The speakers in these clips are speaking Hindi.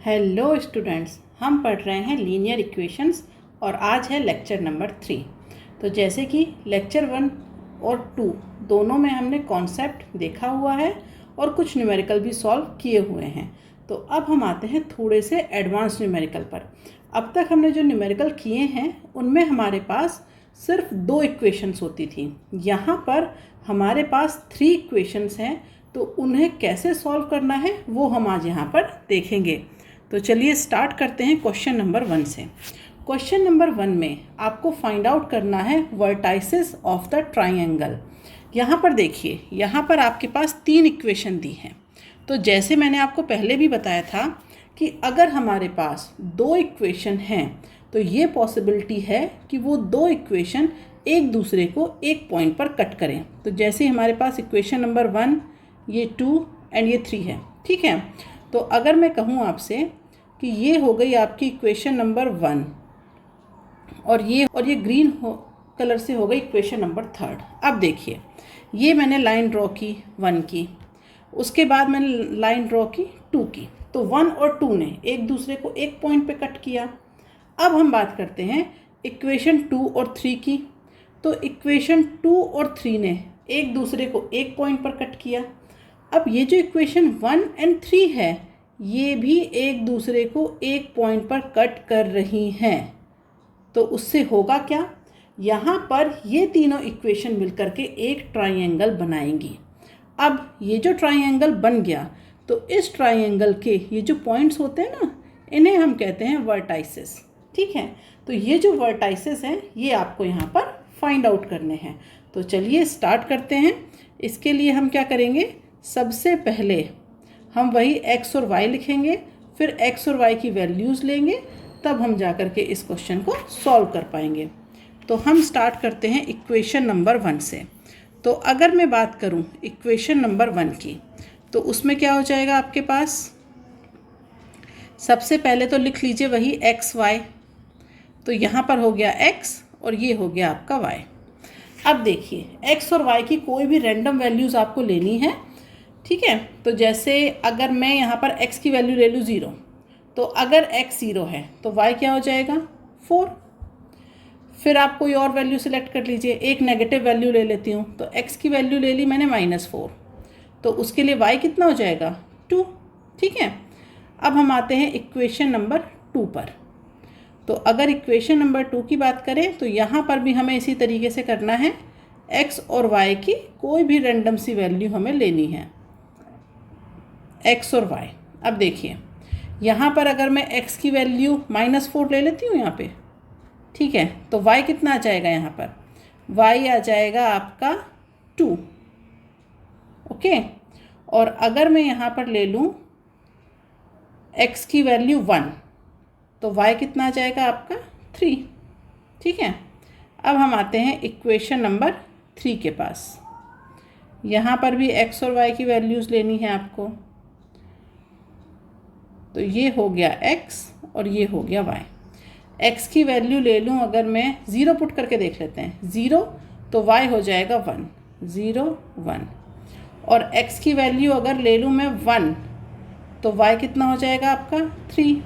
हेलो स्टूडेंट्स, हम पढ़ रहे हैं लीनियर इक्वेशंस और आज है लेक्चर नंबर 3। तो जैसे कि लेक्चर 1 और 2 दोनों में हमने कॉन्सेप्ट देखा हुआ है और कुछ न्यूमेरिकल भी सॉल्व किए हुए हैं। तो अब हम आते हैं थोड़े से एडवांस न्यूमेरिकल पर। अब तक हमने जो न्यूमेरिकल किए हैं उनमें हमारे पास सिर्फ 2 इक्वेशंस होती थी। यहाँ पर हमारे पास 3 इक्वेशंस हैं, तो उन्हें कैसे सॉल्व करना है वो हम आज यहाँ पर देखेंगे। तो चलिए स्टार्ट करते हैं क्वेश्चन नंबर 1 से। क्वेश्चन नंबर 1 में आपको फाइंड आउट करना है वर्टाइसेस ऑफ द ट्राइंगल। यहाँ पर देखिए, यहाँ पर आपके पास 3 इक्वेशन दी हैं। तो जैसे मैंने आपको पहले भी बताया था कि अगर हमारे पास 2 इक्वेशन हैं तो ये पॉसिबिलिटी है कि वो 2 इक्वेशन एक दूसरे को एक पॉइंट पर कट करें। तो जैसे हमारे पास इक्वेशन नंबर 1, ये 2 एंड ये 3 है, ठीक है। तो अगर मैं कहूँ आपसे कि ये हो गई आपकी इक्वेशन नंबर 1 और ये ग्रीन कलर से हो गई इक्वेशन नंबर 3। अब देखिए, ये मैंने लाइन ड्रॉ की 1 की, उसके बाद मैंने लाइन ड्रॉ की 2 की। तो 1 और 2 ने एक दूसरे को एक पॉइंट पे कट किया। अब हम बात करते हैं इक्वेशन 2 और 3 की। तो इक्वेशन 2 और 3 ने एक दूसरे को एक पॉइंट पर कट किया। अब ये जो इक्वेशन 1 एंड 3 है, ये भी एक दूसरे को एक पॉइंट पर कट कर रही हैं। तो उससे होगा क्या, यहाँ पर ये तीनों इक्वेशन मिलकर के एक ट्राइंगल बनाएंगी। अब ये जो ट्राइंगल बन गया, तो इस ट्राइंगल के ये जो पॉइंट्स होते हैं ना, इन्हें हम कहते हैं वर्टाइसेस, ठीक है। तो ये जो वर्टाइसेस हैं, ये आपको यहाँ पर फाइंड आउट करने हैं। तो चलिए स्टार्ट करते हैं। इसके लिए हम क्या करेंगे, सबसे पहले हम वही x और y लिखेंगे, फिर x और y की वैल्यूज़ लेंगे, तब हम जा कर के इस क्वेश्चन को सॉल्व कर पाएंगे। तो हम स्टार्ट करते हैं इक्वेशन नंबर 1 से। तो अगर मैं बात करूं इक्वेशन नंबर 1 की, तो उसमें क्या हो जाएगा आपके पास, सबसे पहले तो लिख लीजिए वही x y। तो यहाँ पर हो गया x और ये हो गया आपका y। अब देखिए, x और y की कोई भी रैंडम वैल्यूज़ आपको लेनी है, ठीक है। तो जैसे अगर मैं यहाँ पर x की वैल्यू ले लूँ 0, तो अगर x 0 है तो y क्या हो जाएगा 4। फिर आप कोई और वैल्यू सिलेक्ट कर लीजिए, एक नेगेटिव वैल्यू ले लेती हूँ। तो x की वैल्यू ले ली मैंने -4, तो उसके लिए y कितना हो जाएगा 2, ठीक है। अब हम आते हैं इक्वेशन नंबर 2 पर। तो अगर इक्वेशन नंबर 2 की बात करें, तो यहाँ पर भी हमें इसी तरीके से करना है, x और y की कोई भी रैंडम सी वैल्यू हमें लेनी है, x और y। अब देखिए, यहाँ पर अगर मैं x की वैल्यू -4 ले लेती हूँ यहाँ पे, ठीक है, तो y कितना आ जाएगा, यहाँ पर y आ जाएगा आपका 2, ओके। और अगर मैं यहाँ पर ले लूँ x की वैल्यू 1, तो y कितना आ जाएगा आपका 3, ठीक है। अब हम आते हैं इक्वेशन नंबर 3 के पास। यहाँ पर भी x और y की वैल्यूज़ लेनी है आपको। तो ये हो गया x और ये हो गया y। x की वैल्यू ले लूँ, अगर मैं 0 पुट करके देख लेते हैं, 0 तो y हो जाएगा 1, 0 1। और x की वैल्यू अगर ले लूँ मैं 1, तो y कितना हो जाएगा आपका 3,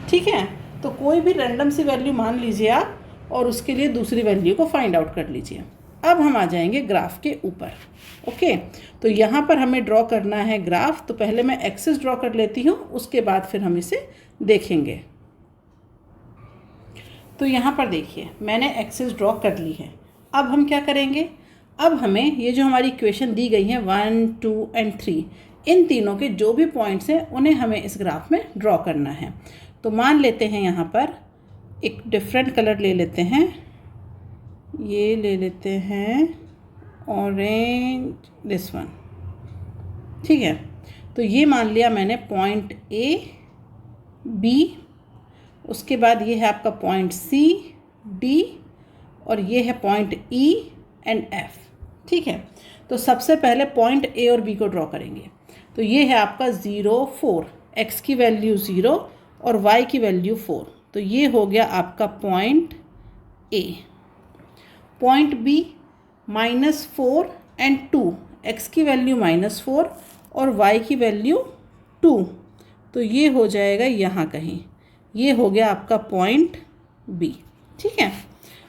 ठीक है। तो कोई भी रैंडम सी वैल्यू मान लीजिए आप, और उसके लिए दूसरी वैल्यू को फाइंड आउट कर लीजिए। अब हम आ जाएंगे ग्राफ के ऊपर, ओके। तो यहाँ पर हमें ड्रॉ करना है ग्राफ। तो पहले मैं एक्सिस ड्रॉ कर लेती हूँ, उसके बाद फिर हम इसे देखेंगे। तो यहाँ पर देखिए, मैंने एक्सिस ड्रॉ कर ली है। अब हम क्या करेंगे, अब हमें ये जो हमारी इक्वेशन दी गई है 1 2 एंड 3, इन तीनों के जो भी पॉइंट्स हैं उन्हें हमें इस ग्राफ में ड्रॉ करना है। तो मान लेते हैं यहाँ पर एक डिफरेंट कलर ले लेते हैं, ये ले लेते हैं ऑरेंज, दिस वन, ठीक है। तो ये मान लिया मैंने पॉइंट A B, उसके बाद ये है आपका पॉइंट C D, और ये है पॉइंट E एंड F, ठीक है। तो सबसे पहले पॉइंट A और B को ड्रॉ करेंगे। तो ये है आपका 0 4, x की वैल्यू 0 और y की वैल्यू 4। तो ये हो गया आपका point A। Point B -4 and 2, x की वैल्यू -4 और y की वैल्यू 2, तो ये हो जाएगा यहाँ कहीं, ये हो गया आपका पॉइंट बी। ठीक है,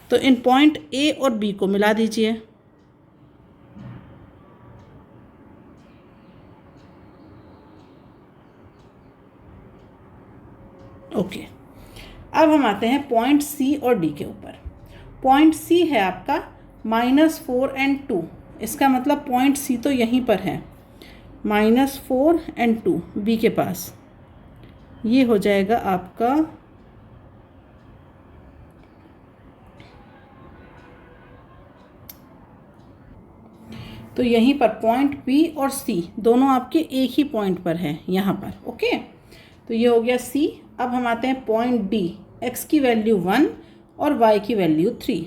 तो इन पॉइंट ए और बी को मिला दीजिए। ओके, अब हम आते हैं पॉइंट सी और डी के ऊपर। पॉइंट सी है आपका -4 और 2, इसका मतलब पॉइंट सी तो यहीं पर है, -4 और 2 बी के पास, ये हो जाएगा आपका तो यहीं पर पॉइंट बी और सी दोनों आपके एक ही पॉइंट पर है यहाँ पर। ओके, तो ये हो गया सी। अब हम आते हैं पॉइंट डी, एक्स की वैल्यू 1 और वाई की वैल्यू 3,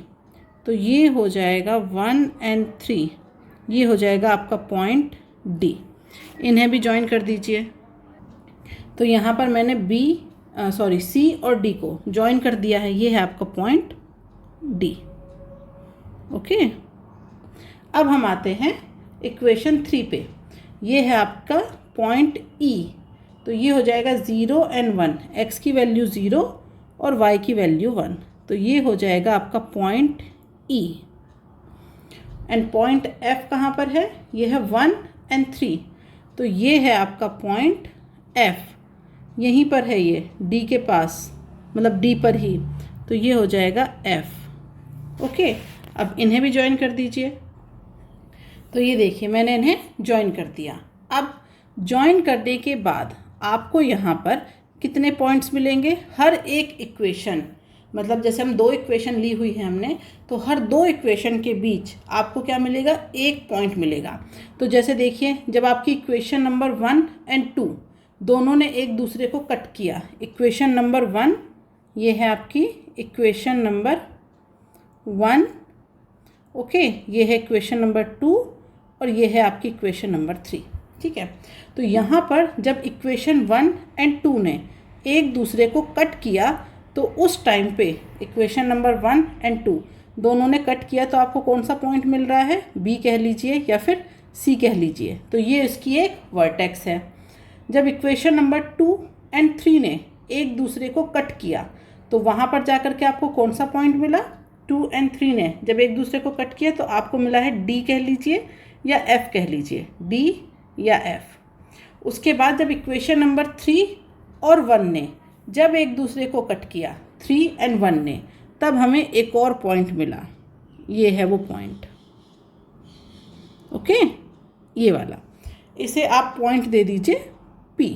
तो ये हो जाएगा 1 और 3, ये हो जाएगा आपका पॉइंट डी। इन्हें भी ज्वाइन कर दीजिए। तो यहाँ पर मैंने सी और डी को ज्वाइन कर दिया है, ये है आपका पॉइंट डी। ओके, अब हम आते हैं इक्वेशन 3 पे, ये है आपका पॉइंट ई, तो ये हो जाएगा 0 और 1, एक्स की वैल्यू 0 और वाई की वैल्यू 1, तो ये हो जाएगा आपका point E. And point F कहाँ पर है, ये है 1 और 3, तो ये है आपका पॉइंट एफ, यहीं पर है ये डी के पास, मतलब डी पर ही, तो ये हो जाएगा एफ। ओके, अब इन्हें भी ज्वाइन कर दीजिए। तो ये देखिए मैंने इन्हें ज्वाइन कर दिया। अब ज्वाइन करने के बाद आपको यहाँ पर कितने पॉइंट्स मिलेंगे, हर एक इक्वेशन, मतलब जैसे हम 2 इक्वेशन ली हुई है हमने, तो हर 2 इक्वेशन के बीच आपको क्या मिलेगा, 1 पॉइंट मिलेगा। तो जैसे देखिए जब आपकी इक्वेशन नंबर 1 और 2 दोनों ने एक दूसरे को कट किया, इक्वेशन नंबर 1 ये है आपकी इक्वेशन नंबर 1, ओके, ये है इक्वेशन नंबर 2 और ये है आपकी इक्वेशन नंबर 3। ठीक है, तो यहाँ पर जब इक्वेशन 1 और 2 ने एक दूसरे को कट किया, तो उस टाइम पे इक्वेशन नंबर 1 और 2 दोनों ने कट किया, तो आपको कौन सा पॉइंट मिल रहा है, बी कह लीजिए या फिर सी कह लीजिए, तो ये इसकी एक वर्टेक्स है। जब इक्वेशन नंबर 2 और 3 ने एक दूसरे को कट किया, तो वहाँ पर जाकर के आपको कौन सा पॉइंट मिला, 2 और 3 ने जब एक दूसरे को कट किया, तो आपको मिला है डी कह लीजिए या एफ कह लीजिए, डी या एफ। उसके बाद जब इक्वेशन नंबर 3 और 1 ने जब एक दूसरे को कट किया, 3 और 1 ने, तब हमें एक और पॉइंट मिला, ये है वो पॉइंट। ओके, ये वाला, इसे आप पॉइंट दे दीजिए P।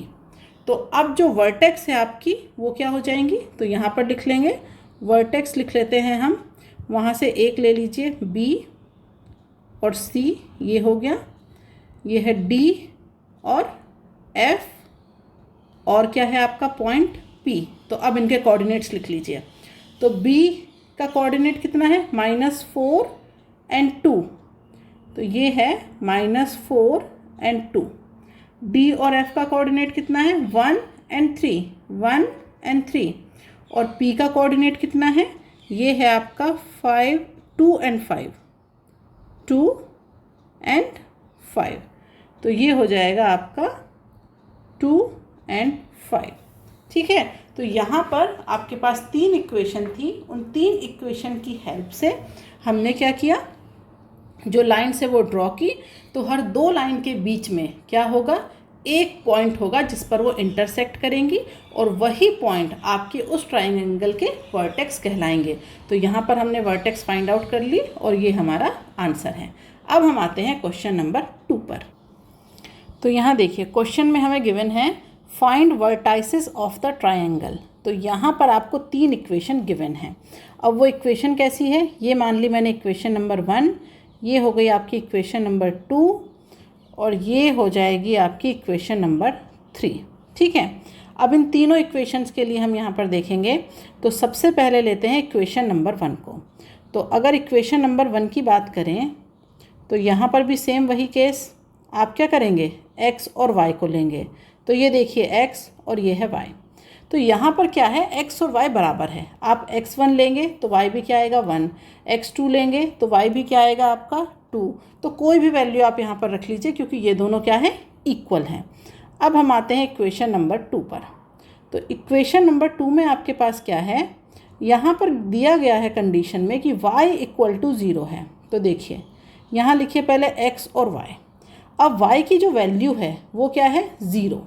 तो अब जो वर्टेक्स है आपकी वो क्या हो जाएंगी, तो यहाँ पर लिख लेंगे, वर्टेक्स लिख लेते हैं हम, वहाँ से एक ले लीजिए B और C, ये हो गया, ये है D और F, और क्या है आपका पॉइंट P। तो अब इनके कोऑर्डिनेट्स लिख लीजिए। तो B का कोऑर्डिनेट कितना है, -4 और 2, तो ये है -4 और 2। D और F का कोऑर्डिनेट कितना है, 1 और 3, 1 और 3, और P का कोऑर्डिनेट कितना है, ये है आपका 5, 2 और 5, 2 और 5, तो ये हो जाएगा आपका 2 और 5। ठीक है, तो यहाँ पर आपके पास 3 इक्वेशन थी, उन 3 इक्वेशन की हेल्प से हमने क्या किया, जो लाइन से वो ड्रॉ की, तो हर 2 लाइन के बीच में क्या होगा, एक पॉइंट होगा जिस पर वो इंटरसेक्ट करेंगी, और वही पॉइंट आपके उस ट्रायंगल के वर्टेक्स कहलाएंगे। तो यहाँ पर हमने वर्टेक्स फाइंड आउट कर ली और ये हमारा आंसर है। अब हम आते हैं क्वेश्चन नंबर 2 पर। तो यहाँ देखिए क्वेश्चन में हमें गिवन है find vertices of the triangle. तो यहाँ पर आपको 3 इक्वेशन गिवन है। अब वो इक्वेशन कैसी है, ये मान ली मैंने इक्वेशन नंबर 1, ये हो गई आपकी इक्वेशन नंबर 2, और ये हो जाएगी आपकी इक्वेशन नंबर 3। ठीक है, अब इन तीनों इक्वेशंस के लिए हम यहाँ पर देखेंगे। तो सबसे पहले लेते हैं इक्वेशन नंबर 1 को। तो अगर इक्वेशन नंबर 1 की बात करें, तो यहाँ पर भी सेम वही केस, आप क्या करेंगे, x और y को लेंगे। तो ये देखिए x और ये है y। तो यहाँ पर क्या है, x और y बराबर है। आप x1 लेंगे तो y भी क्या आएगा 1, x2 लेंगे तो y भी क्या आएगा आपका 2। तो कोई भी वैल्यू आप यहाँ पर रख लीजिए, क्योंकि ये दोनों क्या है, इक्वल हैं। अब हम आते हैं इक्वेशन नंबर 2 पर। तो इक्वेशन नंबर 2 में आपके पास क्या है, यहाँ पर दिया गया है कंडीशन में कि y इक्वल टू 0 है। तो देखिए यहाँ लिखिए पहले x और y। अब y की जो वैल्यू है वो क्या है, 0।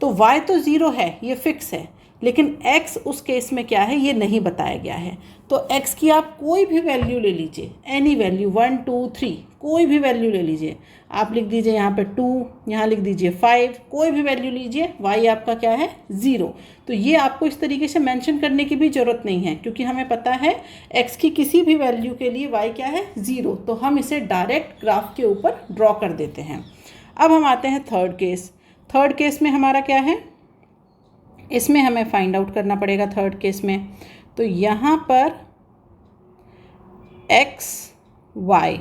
तो y तो 0 है, ये फिक्स है, लेकिन x उस केस में क्या है ये नहीं बताया गया है। तो x की आप कोई भी वैल्यू ले लीजिए, एनी वैल्यू 1 2 3 कोई भी वैल्यू ले लीजिए। आप लिख दीजिए यहाँ पे 2, यहाँ लिख दीजिए 5, कोई भी वैल्यू लीजिए, y आपका क्या है 0। तो ये आपको इस तरीके से मेंशन करने की भी ज़रूरत नहीं है, क्योंकि हमें पता है x की किसी भी वैल्यू के लिए y क्या है 0। तो हम इसे डायरेक्ट ग्राफ के ऊपर ड्रॉ कर देते हैं। अब हम आते हैं थर्ड केस। थर्ड केस में हमारा क्या है, इसमें हमें फाइंड आउट करना पड़ेगा थर्ड केस में। तो यहाँ पर x y,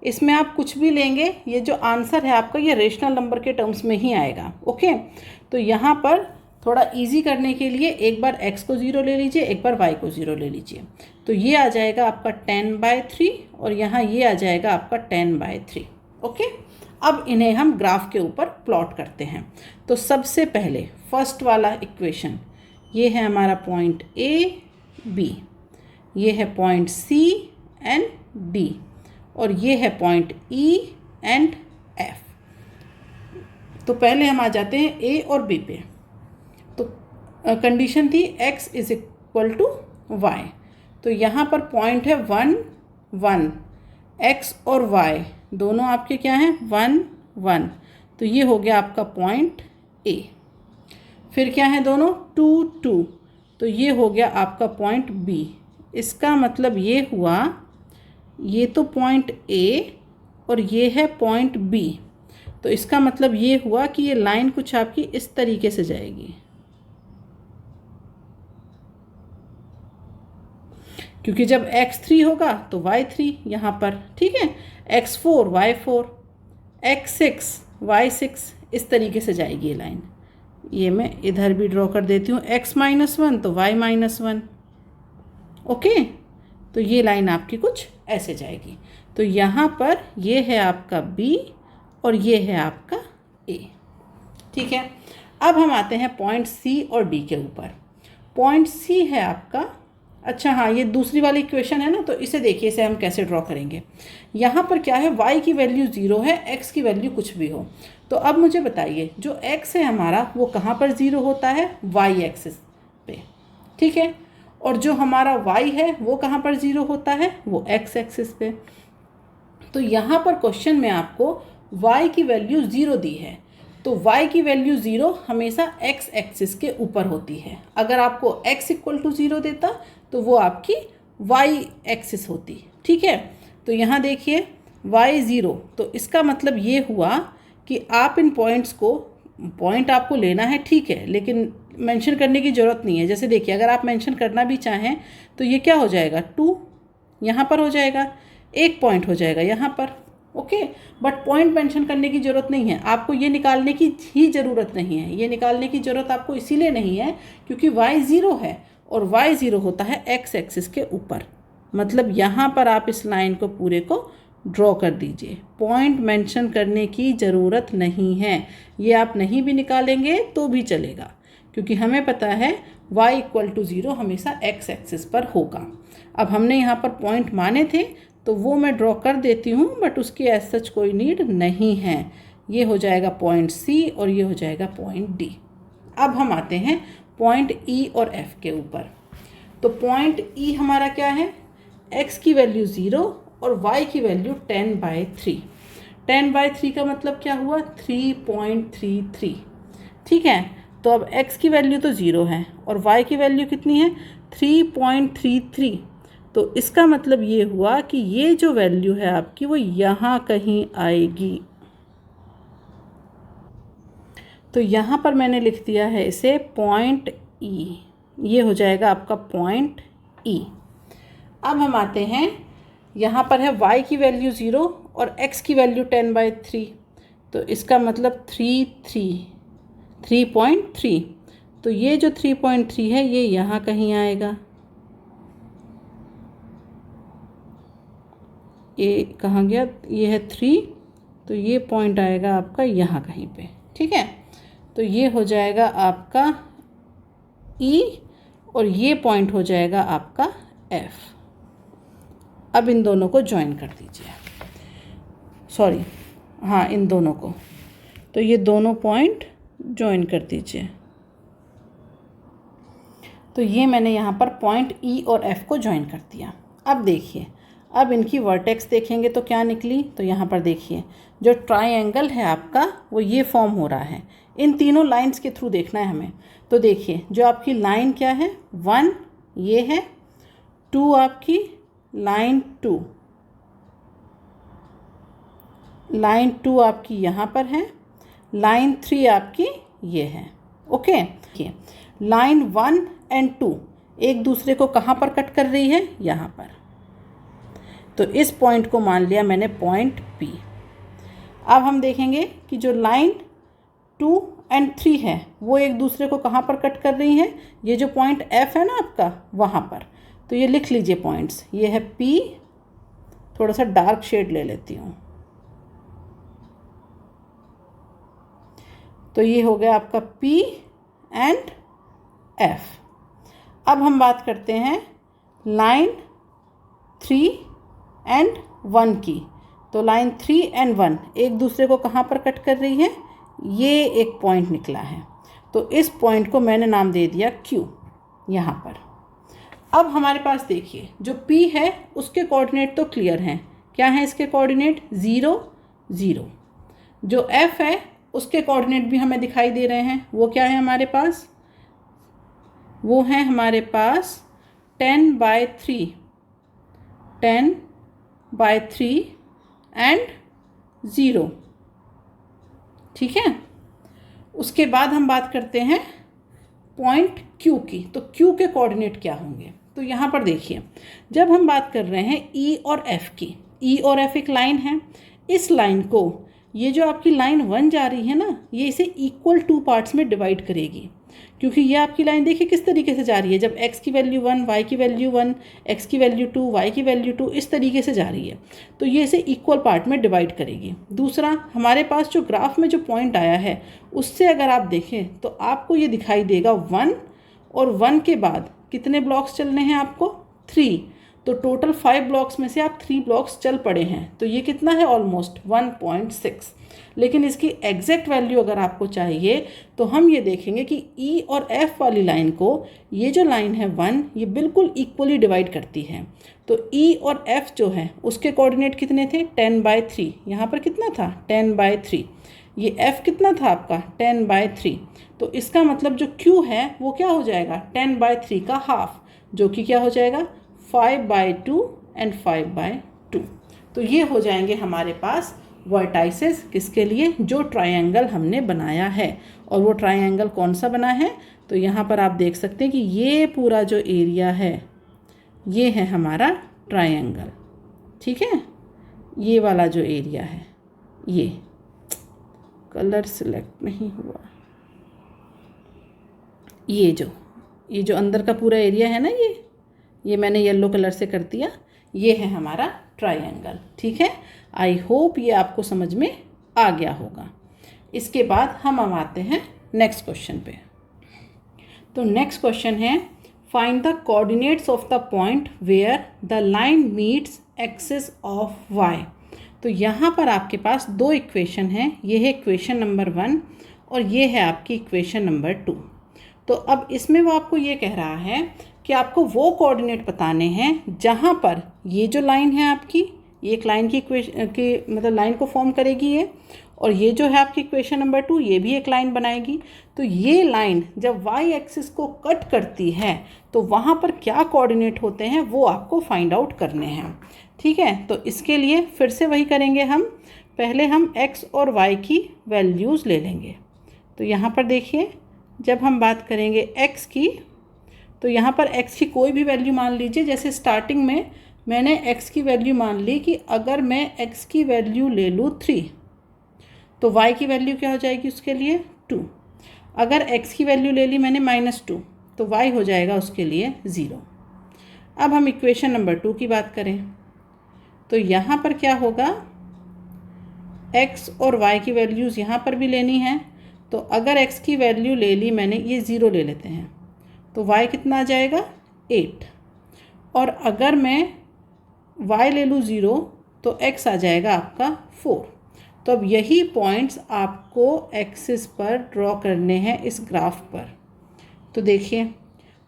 इसमें आप कुछ भी लेंगे, ये जो आंसर है आपका ये रेशनल नंबर के टर्म्स में ही आएगा। ओके, तो यहाँ पर थोड़ा इजी करने के लिए एक बार x को 0 ले लीजिए, एक बार y को 0 ले लीजिए। तो ये आ जाएगा आपका 10/3 और यहाँ ये आ जाएगा आपका 10/3। ओके, अब इन्हें हम ग्राफ के ऊपर प्लॉट करते हैं। तो सबसे पहले फर्स्ट वाला इक्वेशन, ये है हमारा पॉइंट A B, ये है पॉइंट C एंड D, और ये है पॉइंट E एंड F। तो पहले हम आ जाते हैं A और B पे। तो कंडीशन थी x is equal to y। तो यहाँ पर पॉइंट है 1 1, x और y दोनों आपके क्या हैं 1 1। तो ये हो गया आपका पॉइंट A। फिर क्या है दोनों 2 2, तो ये हो गया आपका पॉइंट B। इसका मतलब ये हुआ, ये तो पॉइंट A और ये है पॉइंट B। तो इसका मतलब ये हुआ कि ये लाइन कुछ आपकी इस तरीके से जाएगी, क्योंकि जब x3 होगा तो y3 यहाँ पर, ठीक है, x4 y4, x6 y6, इस तरीके से जाएगी ये लाइन। ये मैं इधर भी ड्रॉ कर देती हूँ, x-1 तो y-1। ओके, तो ये लाइन आपकी कुछ ऐसे जाएगी। तो यहाँ पर ये है आपका B और ये है आपका A। ठीक है, अब हम आते हैं पॉइंट C और D के ऊपर। पॉइंट C है आपका, अच्छा हाँ, ये दूसरी वाली इक्वेशन है ना, तो इसे देखिए, इसे हम कैसे ड्रॉ करेंगे। यहाँ पर क्या है, y की वैल्यू 0 है, x की वैल्यू कुछ भी हो। तो अब मुझे बताइए, जो x है हमारा वो कहाँ पर 0 होता है, y एक्सिस पे, ठीक है, और जो हमारा y है वो कहाँ पर 0 होता है, वो x एक्सिस पे। तो यहाँ पर क्वेश्चन में आपको y की वैल्यू 0 दी है, तो y की वैल्यू 0 हमेशा x एक्सिस के ऊपर होती है। अगर आपको x इक्वल टू 0 देता तो वो आपकी y एक्सिस होती, ठीक है। तो यहाँ देखिए y 0, तो इसका मतलब ये हुआ कि आप इन पॉइंट्स को, पॉइंट आपको लेना है ठीक है, लेकिन मेंशन करने की ज़रूरत नहीं है। जैसे देखिए, अगर आप मेंशन करना भी चाहें तो ये क्या हो जाएगा, 2 यहाँ पर हो जाएगा, एक पॉइंट हो जाएगा यहाँ पर। ओके, बट पॉइंट मेंशन करने की ज़रूरत नहीं है, आपको ये निकालने की ही ज़रूरत नहीं है। ये निकालने की ज़रूरत आपको इसीलिए नहीं है क्योंकि y 0 है और y 0 होता है x एक्सिस के ऊपर। मतलब यहाँ पर आप इस लाइन को पूरे को ड्रॉ कर दीजिए, पॉइंट मेंशन करने की ज़रूरत नहीं है। ये आप नहीं भी निकालेंगे तो भी चलेगा, क्योंकि हमें पता है y इक्वल टू 0 हमेशा x एक्सिस पर होगा। अब हमने यहाँ पर पॉइंट माने थे तो वो मैं ड्रॉ कर देती हूँ, बट उसकी एज सच कोई नीड नहीं है। ये हो जाएगा पॉइंट C और ये हो जाएगा पॉइंट D। अब हम आते हैं पॉइंट E और F के ऊपर। तो पॉइंट E हमारा क्या है, x की वैल्यू 0 और y की वैल्यू 10/3। 10/3 का मतलब क्या हुआ, 3.33, ठीक है। तो अब x की वैल्यू तो 0 है और y की वैल्यू कितनी है, 3.33। तो इसका मतलब ये हुआ कि ये जो वैल्यू है आपकी वो यहाँ कहीं आएगी। तो यहाँ पर मैंने लिख दिया है इसे पॉइंट E, ये हो जाएगा आपका पॉइंट E। अब हम आते हैं, यहाँ पर है y की वैल्यू 0 और x की वैल्यू 10/3, तो इसका मतलब 3.3। तो ये जो 3.3 है ये यहाँ कहीं आएगा। ये कहाँ गया, ये है 3, तो ये पॉइंट आएगा आपका यहाँ कहीं पे, ठीक है। तो ये हो जाएगा आपका E और ये पॉइंट हो जाएगा आपका F। अब इन दोनों को ज्वाइन कर दीजिए, सॉरी हाँ इन दोनों को, तो ये दोनों पॉइंट ज्वाइन कर दीजिए। तो ये मैंने यहाँ पर पॉइंट E और F को ज्वाइन कर दिया। अब देखिए, अब इनकी वर्टेक्स देखेंगे तो क्या निकली, तो यहाँ पर देखिए जो ट्रायंगल है आपका वो ये फॉर्म हो रहा है। इन तीनों लाइंस के थ्रू देखना है हमें। तो देखिए जो आपकी लाइन क्या है 1 ये है, 2 आपकी लाइन 2, लाइन 2 आपकी यहाँ पर है, लाइन 3 आपकी ये है। ओके, लाइन 1 एंड 2 एक दूसरे को कहाँ पर कट कर रही है, यहाँ पर। तो इस पॉइंट को मान लिया मैंने पॉइंट P। अब हम देखेंगे कि जो लाइन 2 एंड 3 है वो एक दूसरे को कहाँ पर कट कर रही है, ये जो पॉइंट F है ना आपका वहाँ पर। तो ये लिख लीजिए पॉइंट्स, ये है P, थोड़ा सा डार्क शेड ले लेती हूँ। तो ये हो गया आपका P एंड F। अब हम बात करते हैं लाइन 3 एंड 1 की। तो लाइन 3 एंड 1 एक दूसरे को कहाँ पर कट कर रही है, ये एक पॉइंट निकला है। तो इस पॉइंट को मैंने नाम दे दिया Q यहाँ पर। अब हमारे पास देखिए जो P है उसके कोऑर्डिनेट तो क्लियर हैं। क्या है इसके कोऑर्डिनेट 0 0। जो F है उसके कोऑर्डिनेट भी हमें दिखाई दे रहे हैं। वो क्या है हमारे पास, वो है हमारे पास 10/3 एंड 0। ठीक है, उसके बाद हम बात करते हैं पॉइंट Q की। तो Q के कोऑर्डिनेट क्या होंगे, तो यहाँ पर देखिए जब हम बात कर रहे हैं E और F की, E और F एक लाइन है। इस लाइन को ये जो आपकी लाइन 1 जा रही है ना, ये इसे इक्वल 2 पार्ट्स में डिवाइड करेगी, क्योंकि ये आपकी लाइन देखिए किस तरीके से जा रही है। जब x की वैल्यू 1, y की वैल्यू 1, x की वैल्यू 2, y की वैल्यू 2, इस तरीके से जा रही है। तो ये इसे इक्वल पार्ट में डिवाइड करेगी। दूसरा, हमारे पास जो ग्राफ में जो पॉइंट आया है उससे अगर आप देखें तो आपको ये दिखाई देगा 1, और 1 के बाद कितने ब्लॉक्स चलने हैं आपको 3। तो टोटल 5 ब्लॉक्स में से आप 3 ब्लॉक्स चल पड़े हैं। तो ये कितना है ऑलमोस्ट 1.6। लेकिन इसकी एग्जैक्ट वैल्यू अगर आपको चाहिए तो हम ये देखेंगे कि E और F वाली लाइन को ये जो लाइन है 1 ये बिल्कुल इक्वली डिवाइड करती है। तो E और F जो है उसके कोऑर्डिनेट कितने थे 10/3। यहाँ पर कितना था 10/3। ये F कितना था आपका 10/3। तो इसका मतलब जो Q है वो क्या हो जाएगा 10/3 का हाफ, जो कि क्या हो जाएगा 5/2 एंड 5/2। तो ये हो जाएंगे हमारे पास वर्टाइसेस किसके लिए, जो ट्रायंगल हमने बनाया है। और वो ट्रायंगल कौन सा बना है, तो यहाँ पर आप देख सकते हैं कि ये पूरा जो एरिया है ये है हमारा ट्रायंगल। ठीक है, ये वाला जो एरिया है, ये कलर सिलेक्ट नहीं हुआ, ये जो अंदर का पूरा एरिया है ना, ये मैंने येलो कलर से कर दिया, ये है हमारा ट्रायंगल। ठीक है, आई होप ये आपको समझ में आ गया होगा। इसके बाद हम आते हैं नेक्स्ट क्वेश्चन पे। तो नेक्स्ट क्वेश्चन है find the coordinates of the point where the line meets axis of y. तो यहाँ पर आपके पास 2 इक्वेशन हैं, ये है इक्वेशन नंबर 1 और ये है आपकी इक्वेशन नंबर 2। तो अब इसमें वो आपको ये कह रहा है कि आपको वो कोऑर्डिनेट बताने हैं जहाँ पर ये जो लाइन है आपकी, ये एक लाइन की इक्वेशन की मतलब लाइन को फॉर्म करेगी ये, और ये जो है आपकी इक्वेशन नंबर 2 ये भी एक लाइन बनाएगी। तो ये लाइन जब वाई एक्सिस को कट करती है तो वहाँ पर क्या कोऑर्डिनेट होते हैं वो आपको फाइंड आउट करने हैं। ठीक है, तो इसके लिए फिर से वही करेंगे हम, पहले हम x और y की वैल्यूज़ ले लेंगे। तो यहाँ पर देखिए जब हम बात करेंगे x की, तो यहाँ पर x की कोई भी वैल्यू मान लीजिए। जैसे स्टार्टिंग में मैंने x की वैल्यू मान ली कि अगर मैं x की वैल्यू ले लूँ 3 तो y की वैल्यू क्या हो जाएगी उसके लिए 2। अगर x की वैल्यू ले ली मैंने -2 तो y हो जाएगा उसके लिए 0। अब हम इक्वेशन नंबर 2 की बात करें तो यहाँ पर क्या होगा, x और y की वैल्यूज़ यहाँ पर भी लेनी है। तो अगर x की वैल्यू ले ली मैंने, ये 0 ले लेते हैं, तो y कितना आ जाएगा 8। और अगर मैं y ले लूँ 0 तो x आ जाएगा आपका 4। तो अब यही पॉइंट्स आपको एक्सिस पर ड्रॉ करने हैं इस ग्राफ पर। तो देखिए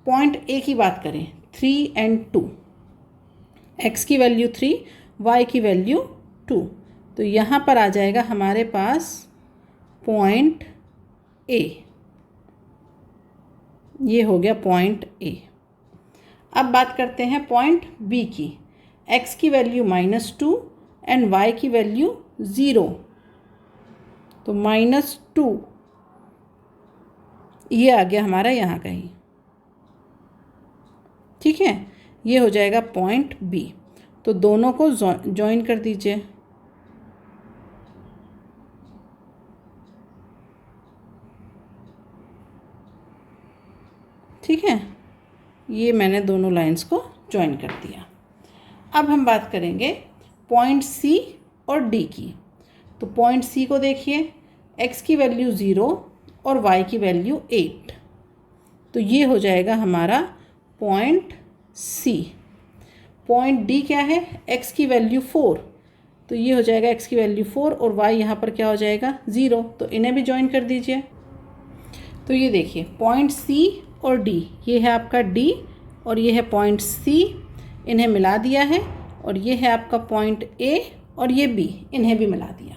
पॉइंट ए की बात करें, 3 और 2, x की वैल्यू 3, y की वैल्यू 2, तो यहाँ पर आ जाएगा हमारे पास पॉइंट ए। ये हो गया पॉइंट ए। अब बात करते हैं पॉइंट बी की, x की वैल्यू -2 एंड y की वैल्यू 0, तो -2 ये आ गया हमारा यहाँ कहीं, ठीक है। ये हो जाएगा पॉइंट बी। तो दोनों को ज्वाइन कर दीजिए। ठीक है, ये मैंने दोनों लाइंस को ज्वाइन कर दिया। अब हम बात करेंगे पॉइंट सी और डी की। तो पॉइंट सी को देखिए, x की वैल्यू 0 और y की वैल्यू 8, तो ये हो जाएगा हमारा पॉइंट सी। पॉइंट डी क्या है, x की वैल्यू 4, तो ये हो जाएगा x की वैल्यू 4 और y यहाँ पर क्या हो जाएगा 0, तो इन्हें भी ज्वाइन कर दीजिए। तो ये देखिए पॉइंट सी और डी, ये है आपका डी और ये है पॉइंट सी, इन्हें मिला दिया है। और ये है आपका पॉइंट ए और ये बी, इन्हें भी मिला दिया।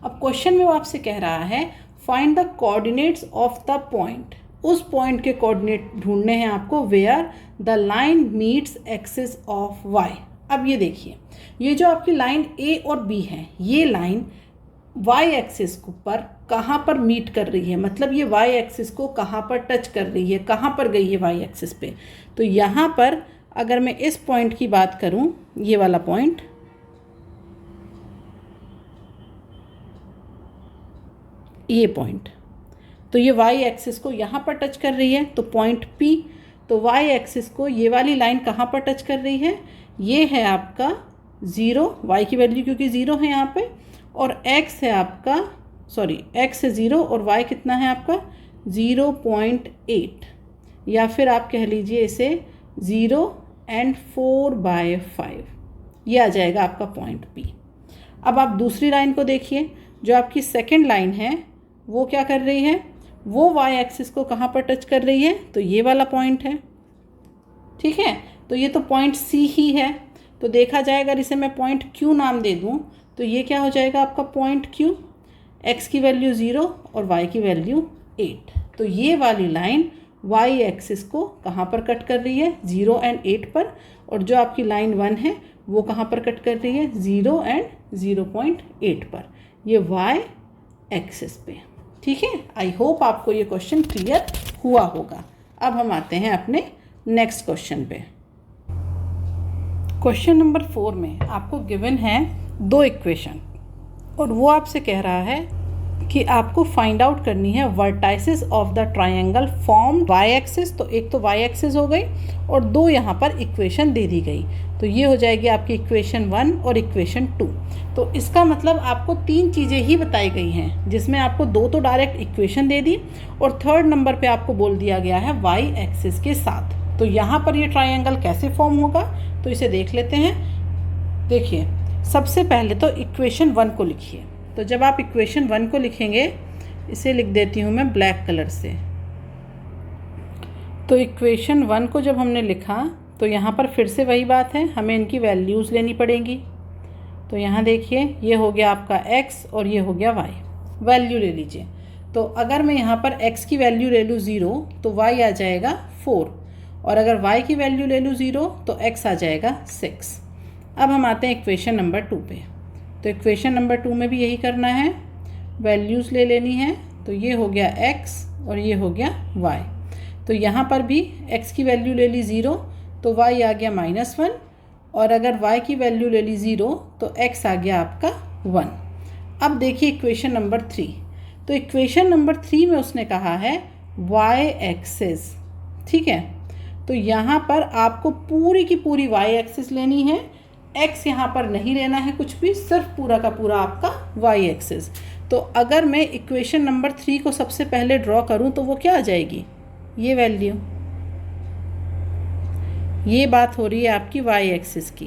अब क्वेश्चन में वो आपसे कह रहा है find the coordinates of the point, उस पॉइंट के कोऑर्डिनेट ढूंढने हैं आपको where the line meets axis of y. अब ये देखिए, ये जो आपकी लाइन ए और बी है, ये लाइन वाई एक्सिस पर कहाँ पर मीट कर रही है, मतलब ये वाई एक्सिस को कहाँ पर टच कर रही है, कहाँ पर गई है वाई एक्सिस पे। तो यहाँ पर अगर मैं इस पॉइंट की बात करूँ, ये वाला पॉइंट, ये पॉइंट, तो ये वाई एक्सिस को यहाँ पर टच कर रही है, तो पॉइंट पी। तो वाई एक्सिस को ये वाली लाइन कहाँ पर टच कर रही है, ये है आपका 0, वाई की वैल्यू क्योंकि 0 है यहाँ पे, और x है आपका, सॉरी x है 0 और y कितना है आपका 0.8, या फिर आप कह लीजिए इसे 0 और 4/5, ये आ जाएगा आपका पॉइंट P। अब आप दूसरी लाइन को देखिए, जो आपकी सेकंड लाइन है वो क्या कर रही है, वो y एक्सिस को कहाँ पर टच कर रही है, तो ये वाला पॉइंट है। ठीक है, तो ये तो पॉइंट C ही है। तो देखा जाए अगर इसे मैं पॉइंट Q नाम दे दूँ तो ये क्या हो जाएगा आपका पॉइंट Q, x की वैल्यू 0 और y की वैल्यू 8। तो ये वाली लाइन y एक्सिस को कहाँ पर कट कर रही है, 0 और 8 पर, और जो आपकी लाइन 1 है वो कहाँ पर कट कर रही है, 0 और 0.8 पर, ये y एक्सिस पे। ठीक है, आई होप आपको ये क्वेश्चन क्लियर हुआ होगा। अब हम आते हैं अपने नेक्स्ट क्वेश्चन पे। क्वेश्चन नंबर 4 में आपको गिवन है 2 इक्वेशन, और वो आपसे कह रहा है कि आपको फाइंड आउट करनी है vertices of the triangle form y axis. तो एक तो वाई एक्सिस हो गई और 2 यहाँ पर इक्वेशन दे दी गई, तो ये हो जाएगी आपकी इक्वेशन 1 और इक्वेशन 2। तो इसका मतलब आपको 3 चीज़ें ही बताई गई हैं, जिसमें आपको 2 तो डायरेक्ट इक्वेशन दे दी और थर्ड नंबर पे आपको बोल दिया गया है वाई एक्सिस के साथ। तो यहाँ पर ये ट्रायंगल कैसे फॉर्म होगा, तो इसे देख लेते हैं। देखिए, सबसे पहले तो इक्वेशन 1 को लिखिए। तो जब आप इक्वेशन 1 को लिखेंगे, इसे लिख देती हूँ मैं ब्लैक कलर से। तो इक्वेशन 1 को जब हमने लिखा तो यहाँ पर फिर से वही बात है, हमें इनकी वैल्यूज़ लेनी पड़ेंगी। तो यहाँ देखिए, ये हो गया आपका x और ये हो गया y, वैल्यू ले लीजिए। तो अगर मैं यहाँ पर x की वैल्यू ले लूँ 0 तो y आ जाएगा 4, और अगर y की वैल्यू ले लूँ 0 तो x आ जाएगा 6। अब हम आते हैं इक्वेशन नंबर 2 पे। तो इक्वेशन नंबर 2 में भी यही करना है, वैल्यूज़ ले लेनी है। तो ये हो गया x और ये हो गया y। तो यहाँ पर भी x की वैल्यू ले ली 0 तो y आ गया -1, और अगर y की वैल्यू ले ली 0 तो x आ गया आपका 1। अब देखिए इक्वेशन नंबर 3। तो इक्वेशन नंबर 3 में उसने कहा है y एक्सिस। ठीक है, तो यहाँ पर आपको पूरी की पूरी y एक्सिस लेनी है, x यहाँ पर नहीं लेना है कुछ भी, सिर्फ पूरा का पूरा आपका y एक्सिस। तो अगर मैं इक्वेशन नंबर 3 को सबसे पहले ड्रॉ करूं तो वो क्या आ जाएगी, ये वैल्यू। ये बात हो रही है आपकी वाई एक्सिस की,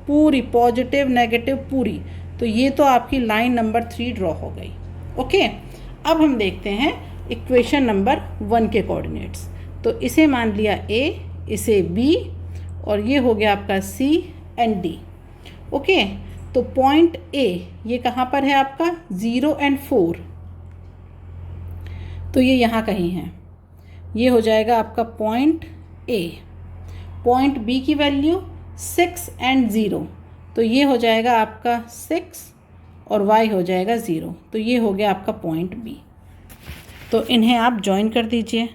पूरी पॉजिटिव नेगेटिव पूरी। तो ये तो आपकी लाइन नंबर 3 ड्रॉ हो गई। ओके, अब हम देखते हैं इक्वेशन नंबर 1 के कोऑर्डिनेट्स। तो इसे मान लिया A, इसे B, और ये हो गया आपका C एंड D। ओके, तो पॉइंट A ये कहाँ पर है आपका, 0 एंड 4, तो ये यहाँ कहीं है। ये हो जाएगा आपका पॉइंट A। पॉइंट B की वैल्यू 6 एंड 0, तो ये हो जाएगा आपका 6 और y हो जाएगा 0, तो ये हो गया आपका पॉइंट B। तो इन्हें आप ज्वाइन कर दीजिए।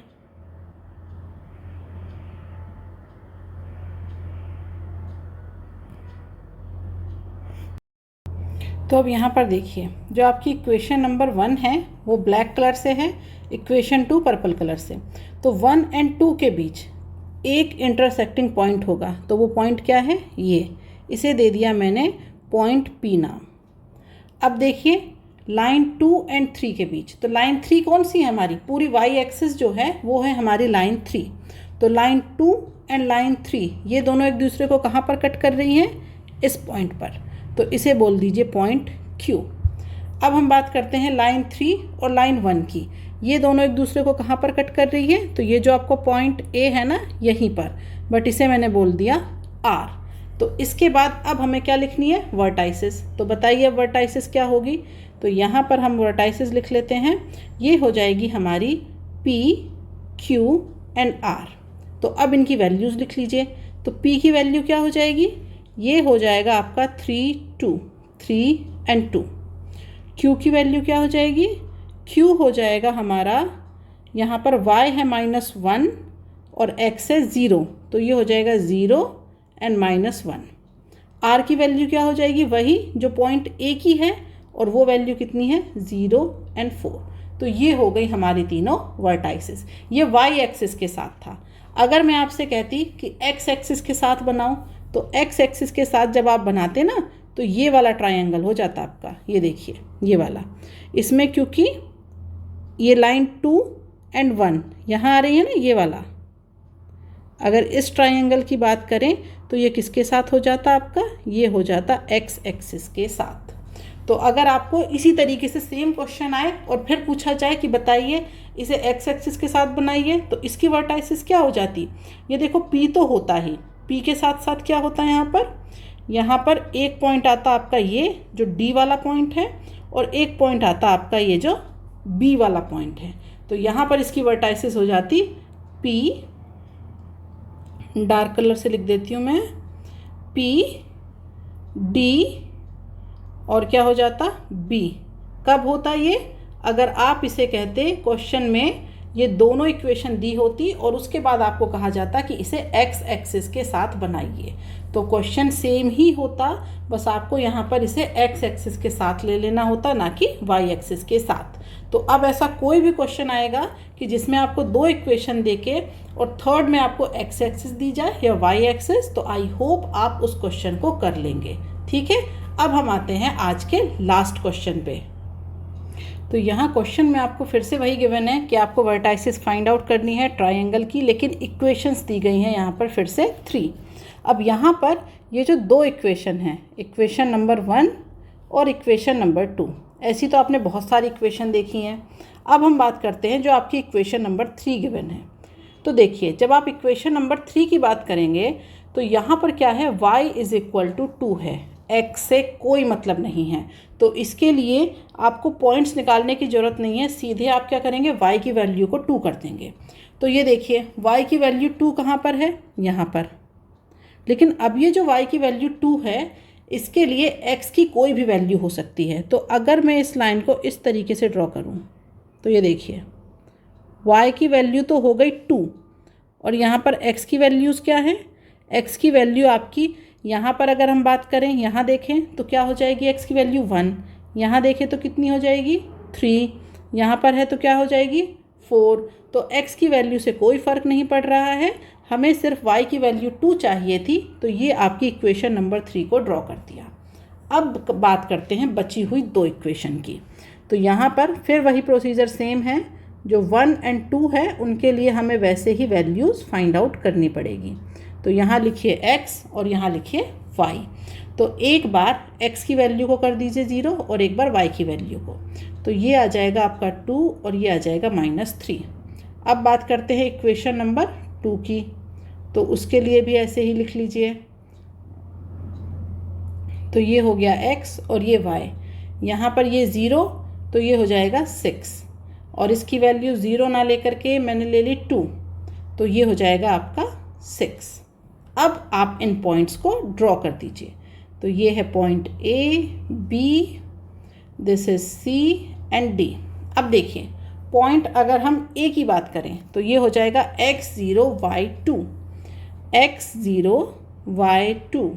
तो अब यहाँ पर देखिए, जो आपकी इक्वेशन नंबर 1 है वो ब्लैक कलर से है, इक्वेशन 2 पर्पल कलर से। तो 1 एंड 2 के बीच एक इंटरसेक्टिंग पॉइंट होगा, तो वो पॉइंट क्या है, ये, इसे दे दिया मैंने पॉइंट P नाम। अब देखिए लाइन 2 एंड 3 के बीच, तो लाइन 3 कौन सी है हमारी, पूरी y एक्सिस जो है वो है हमारी लाइन 3। तो लाइन 2 एंड लाइन 3 ये दोनों एक दूसरे को कहाँ पर कट कर रही हैं, इस पॉइंट पर, तो इसे बोल दीजिए पॉइंट Q। अब हम बात करते हैं लाइन 3 और लाइन 1 की, ये दोनों एक दूसरे को कहाँ पर कट कर रही है, तो ये जो आपको पॉइंट A है ना यहीं पर, बट इसे मैंने बोल दिया R। तो इसके बाद अब हमें क्या लिखनी है, वर्टाइसिस। तो बताइए अब वर्टाइसिस क्या होगी, तो यहाँ पर हम वर्टाइसिस लिख लेते हैं। ये हो जाएगी हमारी P, Q एंड R। तो अब इनकी वैल्यूज़ लिख लीजिए। तो P की वैल्यू क्या हो जाएगी, ये हो जाएगा आपका 3, 2, 3 एंड 2। Q की वैल्यू क्या हो जाएगी, Q हो जाएगा हमारा, यहाँ पर y है -1 और x है 0, तो ये हो जाएगा 0 एंड -1। R की वैल्यू क्या हो जाएगी, वही जो पॉइंट A की है, और वो वैल्यू कितनी है, 0 एंड 4। तो ये हो गई हमारी तीनों वर्टाइसिस। ये y एक्सिस के साथ था। अगर मैं आपसे कहती कि x एक्सिस के साथ बनाओ, तो x एक्सिस के साथ जब आप बनाते ना, तो ये वाला ट्रायंगल हो जाता आपका, ये देखिए ये वाला। इसमें क्योंकि ये लाइन 2 एंड 1 यहाँ आ रही है ना, ये वाला, अगर इस ट्रायंगल की बात करें तो ये किसके साथ हो जाता आपका, ये हो जाता x एक्सिस के साथ। तो अगर आपको इसी तरीके से सेम क्वेश्चन आए और फिर पूछा जाए कि बताइए इसे x एक्सिस के साथ बनाइए, तो इसकी वर्टाइसिस क्या हो जाती, ये देखो P तो होता ही, P के साथ साथ क्या होता है यहाँ पर एक पॉइंट आता आपका ये जो D वाला पॉइंट है, और एक पॉइंट आता आपका ये जो B वाला पॉइंट है। तो यहाँ पर इसकी वर्टाइसिस हो जाती P, डार्क कलर से लिख देती हूँ मैं, P, D और क्या हो जाता B। कब होता ये, अगर आप इसे कहते क्वेश्चन में ये दोनों इक्वेशन दी होती और उसके बाद आपको कहा जाता कि इसे x एक्सिस के साथ बनाइए, तो क्वेश्चन सेम ही होता, बस आपको यहाँ पर इसे x एक्सिस के साथ ले लेना होता, ना कि y एक्सिस के साथ। तो अब ऐसा कोई भी क्वेश्चन आएगा कि जिसमें आपको दो इक्वेशन देके और थर्ड में आपको x एक्सिस दी जाए या y एक्सिस, तो आई होप आप उस क्वेश्चन को कर लेंगे। ठीक है, अब हम आते हैं आज के लास्ट क्वेश्चन पे। तो यहाँ क्वेश्चन में आपको फिर से वही गिवन है कि आपको वर्टाइसिस फाइंड आउट करनी है ट्रायंगल की, लेकिन इक्वेशंस दी गई हैं यहाँ पर फिर से 3। अब यहाँ पर ये जो दो इक्वेशन हैं, इक्वेशन नंबर 1 और इक्वेशन नंबर 2, ऐसी तो आपने बहुत सारी इक्वेशन देखी हैं। अब हम बात करते हैं जो आपकी इक्वेशन नंबर 3 गिवन है। तो देखिए, जब आप इक्वेशन नंबर 3 की बात करेंगे तो यहाँ पर क्या है, y = 2 है, x से कोई मतलब नहीं है। तो इसके लिए आपको पॉइंट्स निकालने की ज़रूरत नहीं है, सीधे आप क्या करेंगे, y की वैल्यू को 2 कर देंगे। तो ये देखिए y की वैल्यू 2 कहाँ पर है, यहाँ पर। लेकिन अब ये जो y की वैल्यू 2 है, इसके लिए x की कोई भी वैल्यू हो सकती है। तो अगर मैं इस लाइन को इस तरीके से ड्रॉ करूँ, तो ये देखिए y की वैल्यू तो हो गई 2, और यहाँ पर x की वैल्यूज़ क्या है, x की वैल्यू आपकी यहाँ पर अगर हम बात करें, यहाँ देखें तो क्या हो जाएगी, x की वैल्यू 1, यहाँ देखें तो कितनी हो जाएगी 3, यहाँ पर है तो क्या हो जाएगी 4। तो x की वैल्यू से कोई फ़र्क नहीं पड़ रहा है, हमें सिर्फ y की वैल्यू 2 चाहिए थी। तो ये आपकी इक्वेशन नंबर 3 को ड्रॉ कर दिया। अब बात करते हैं बची हुई दो इक्वेशन की। तो यहाँ पर फिर वही प्रोसीजर सेम है, जो 1 एंड 2 है उनके लिए हमें वैसे ही वैल्यूज़ फाइंड आउट करनी पड़ेगी। तो यहाँ लिखिए x और यहाँ लिखिए y। तो एक बार x की वैल्यू को कर दीजिए 0 और एक बार y की वैल्यू को, तो ये आ जाएगा आपका 2 और ये आ जाएगा -3। अब बात करते हैं इक्वेशन नंबर 2 की, तो उसके लिए भी ऐसे ही लिख लीजिए। तो ये हो गया x और ये y, यहाँ पर ये 0 तो ये हो जाएगा 6 और इसकी वैल्यू 0 ना लेकर के मैंने ले ली 2, तो ये हो जाएगा आपका 6। अब आप इन पॉइंट्स को ड्रॉ कर दीजिए। तो ये है point A, B, this is C and D। अब देखिए पॉइंट अगर हम A की बात करें तो ये हो जाएगा x0 y2, x0 y2।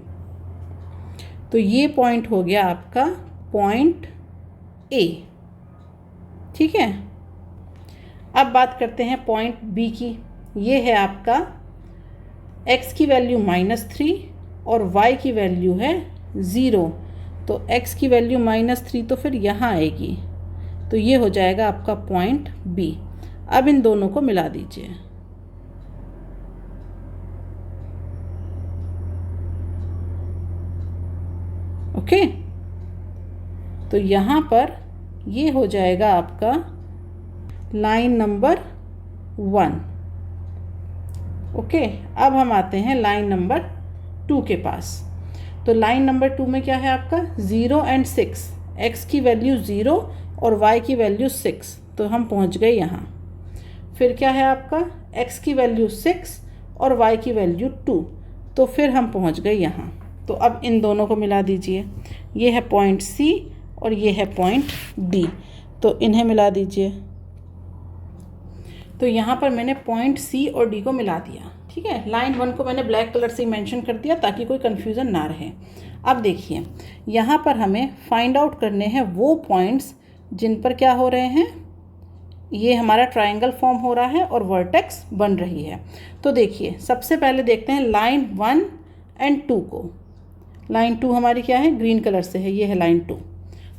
तो ये पॉइंट हो गया आपका पॉइंट A, ठीक है। अब बात करते हैं पॉइंट B की। ये है आपका x की वैल्यू -3 और y की वैल्यू है 0। तो x की वैल्यू -3 तो फिर यहाँ आएगी, तो ये हो जाएगा आपका पॉइंट B। अब इन दोनों को मिला दीजिए। ओके, तो यहाँ पर ये हो जाएगा आपका लाइन नंबर 1। ओके, अब हम आते हैं लाइन नंबर 2 के पास। तो लाइन नंबर 2 में क्या है आपका 0 एंड 6, x की वैल्यू 0 और y की वैल्यू 6, तो हम पहुंच गए यहाँ। फिर क्या है आपका x की वैल्यू 6 और y की वैल्यू 2, तो फिर हम पहुंच गए यहाँ। तो अब इन दोनों को मिला दीजिए। ये है पॉइंट C और ये है पॉइंट D, तो इन्हें मिला दीजिए। तो यहाँ पर मैंने पॉइंट C और D को मिला दिया, ठीक है। लाइन 1 को मैंने ब्लैक कलर से मेंशन कर दिया ताकि कोई कन्फ्यूज़न ना रहे। अब देखिए यहाँ पर हमें फाइंड आउट करने हैं वो पॉइंट्स जिन पर क्या हो रहे हैं, ये हमारा ट्रायंगल फॉर्म हो रहा है और वर्टेक्स बन रही है। तो देखिए सबसे पहले देखते हैं लाइन 1 एंड 2 को। लाइन 2 हमारी क्या है, ग्रीन कलर से है, ये है लाइन 2।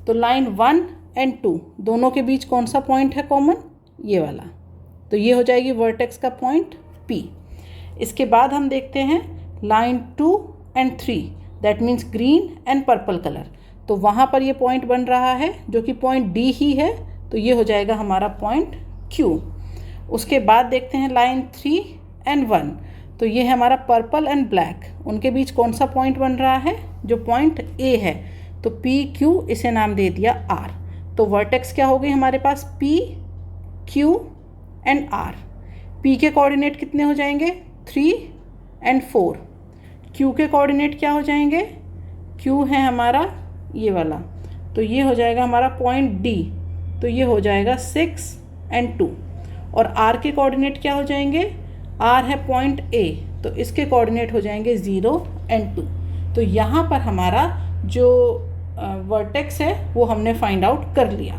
तो लाइन 1 एंड 2 दोनों के बीच कौन सा पॉइंट है कॉमन, ये वाला, तो ये हो जाएगी वर्टेक्स का पॉइंट P। इसके बाद हम देखते हैं line 2 and 3, that means green and purple colour, तो वहाँ पर ये पॉइंट बन रहा है जो कि पॉइंट D ही है, तो ये हो जाएगा हमारा पॉइंट Q। उसके बाद देखते हैं लाइन 3 एंड 1, तो ये है हमारा पर्पल एंड ब्लैक, उनके बीच कौन सा पॉइंट बन रहा है, जो पॉइंट A है, तो PQ इसे नाम दे दिया R। तो वर्टेक्स क्या हो गई हमारे पास P, Q and R। P के कोऑर्डिनेट कितने हो जाएंगे 3 एंड 4। Q के कोऑर्डिनेट क्या हो जाएंगे, Q है हमारा ये वाला, तो ये हो जाएगा हमारा पॉइंट D, तो ये हो जाएगा 6 एंड 2। और R के कोऑर्डिनेट क्या हो जाएंगे, R है पॉइंट A, तो इसके कोऑर्डिनेट हो जाएंगे 0 एंड 2। तो यहाँ पर हमारा जो वर्टेक्स है वो हमने फाइंड आउट कर लिया।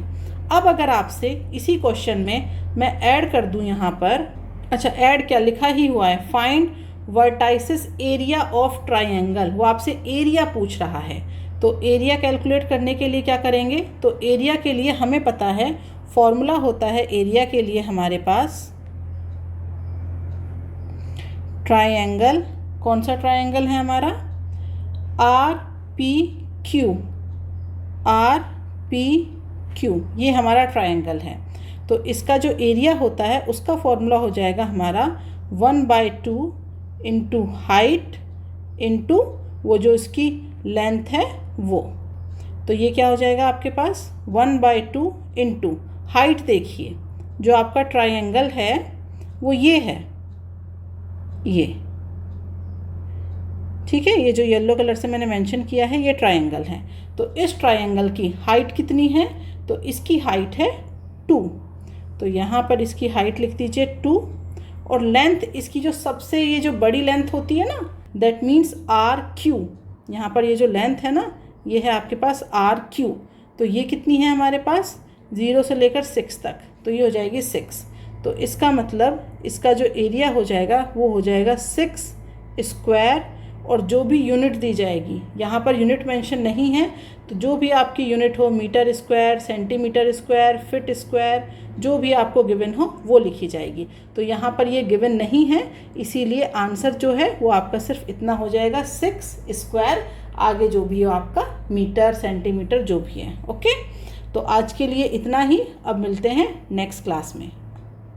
अब अगर आपसे इसी क्वेश्चन में मैं ऐड कर दूं यहाँ पर, अच्छा ऐड क्या लिखा ही हुआ है, find vertices area of triangle, वो आपसे एरिया पूछ रहा है। तो एरिया कैलकुलेट करने के लिए क्या करेंगे, तो एरिया के लिए हमें पता है फॉर्मूला होता है एरिया के लिए हमारे पास ट्राइंगल, कौन सा ट्राइंगल है हमारा, RPQ, RPQ, ये हमारा ट्राइंगल है। तो इसका जो एरिया होता है उसका फॉर्मूला हो जाएगा हमारा 1/2 इंटू हाइट इंटू वो जो इसकी लेंथ है वो। तो ये क्या हो जाएगा आपके पास 1/2 इंटू हाइट, देखिए जो आपका ट्राइंगल है वो ये है, ये ठीक है, ये जो येलो कलर से मैंने मेंशन किया है ये ट्राइंगल है। तो इस ट्राइंगल की हाइट कितनी है, तो इसकी हाइट है 2, तो यहाँ पर इसकी हाइट लिख दीजिए 2, और लेंथ इसकी जो सबसे ये जो बड़ी लेंथ होती है ना, दैट मीन्स RQ, यहाँ पर ये जो लेंथ है ना ये है आपके पास RQ, तो ये कितनी है हमारे पास 0 से लेकर 6 तक, तो ये हो जाएगी 6। तो इसका मतलब इसका जो एरिया हो जाएगा वो हो जाएगा 6 स्क्वायर और जो भी यूनिट दी जाएगी, यहाँ पर यूनिट मेंशन नहीं है, तो जो भी आपकी यूनिट हो, metre square, centimetre square, feet square, जो भी आपको गिवन हो वो लिखी जाएगी। तो यहाँ पर ये गिवन नहीं है, इसीलिए आंसर जो है वो आपका सिर्फ इतना हो जाएगा 6 स्क्वायर, आगे जो भी हो आपका मीटर सेंटीमीटर जो भी है। ओके, तो आज के लिए इतना ही, अब मिलते हैं नेक्स्ट क्लास में।